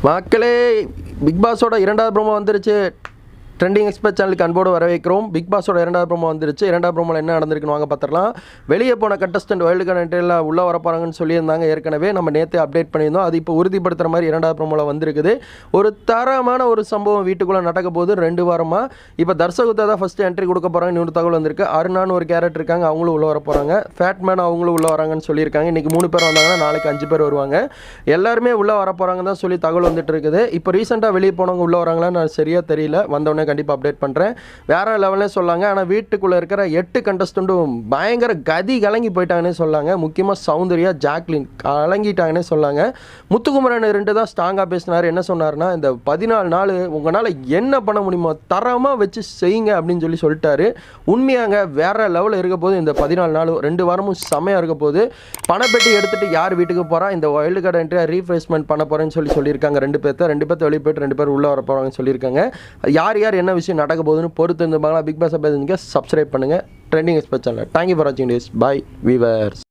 மக்களே, பிக் பாஸோட இரண்டாவது ப்ரோமோ வந்துருச்சு. ட்ரெண்டிங் எக்ஸ்பர்ட் சேனலுக்கு அன்போடு வரவேற்கிறோம். பிக் பாஸோட இரண்டாவது ப்ரோமோ வந்துருச்சு. இரண்டாவது ப்ரோமோவில் என்ன நடந்திருக்குன்னு வாங்க பார்த்துடலாம். வெளியே போன கண்டஸ்டன்ட் வேர்ல்டு கண்டென்ட்டில் உள்ளே வர போகிறாங்கன்னு சொல்லியிருந்தாங்க. ஏற்கனவே நம்ம நேற்று அப்டேட் பண்ணியிருந்தோம். அது இப்போ உறுதிப்படுத்துகிற மாதிரி இரண்டாவது ப்ரோமோவில் வந்திருக்குது. ஒரு தரமான ஒரு சம்பவம் வீட்டுக்குள்ளே நடக்க போது 2 வாரமாக. இப்போ தர்சகுத்தா தான் ஃபஸ்ட்டு என்ட்ரி கொடுக்க போகிறாங்க. இன்னொரு தகவல் வந்திருக்கு. அருணான்னு ஒரு கேரக்டர் இருக்காங்க, அவங்களும் உள்ளே வர போகிறாங்க. ஃபேட்மேன் அவங்களும் உள்ளே வராங்கன்னு சொல்லியிருக்காங்க. இன்றைக்கி 3 பேர் வந்தாங்கன்னா நாளைக்கு 5 பேர் வருவாங்க. எல்லாருமே உள்ளே வர போகிறாங்கன்னு தான் சொல்லி தகவல் வந்துட்டு இருக்குது. இப்போ ரீசெண்டாக வெளியே போனவங்க உள்ளே வராங்களான்னு நான் சரியாக தெரியல. வந்தவொடனே கண்டிப்பாக அப்டேட் பண்ணுறேன். வேற லெவல்லே சொல்லாங்க. ஆனால் வீட்டுக்குள்ளே இருக்கிற 8 கண்டஸ்டன்ட்டும் பயங்கர கதி கலங்கி போயிட்டாங்கன்னே சொல்லாங்க. முக்கியமாக சௌந்தர்யா, ஜாக்லின் கலங்கிட்டாங்கன்னே சொல்லாங்க. முத்துக்குமரன் 2 தான் ஸ்ட்ராங்காக பேசினார். என்ன சொன்னார்னா, இந்த 14 நாள் உங்களால் என்ன பண்ண முடியுமோ தரமாக வச்சு செய்யுங்க அப்படின்னு சொல்லிட்டாரு. உண்மையாங்க வேற லெவலில் இருக்க போது இந்த 14 நாள் 2 வாரமும் செமையாக இருக்க போது. பணப்பெட்டி எடுத்துகிட்டு யார் வீட்டுக்கு போகிறா, இந்த வைல்டு கார்டு என்ட்ரியை ரீஃப்ரெஷ்மெண்ட் பண்ண போகிறேன்னு சொல்லியிருக்காங்க. 2 பேர்த்த வெளியே போய்ட்டு 2 பேர் உள்ளே வர போகிறாங்கன்னு சொல்லியிருக்காங்க. யார் யார் என்ன விஷயம் நடக்க போகுதுன்னு பொறுத்து இருந்துப்பாங்களா. பிக் பாஸ் சப்ஸ்கிரைப் பண்ணுங்கள் trending expert channel. Thank you for வாட்சிங் திஸ். Bye viewers.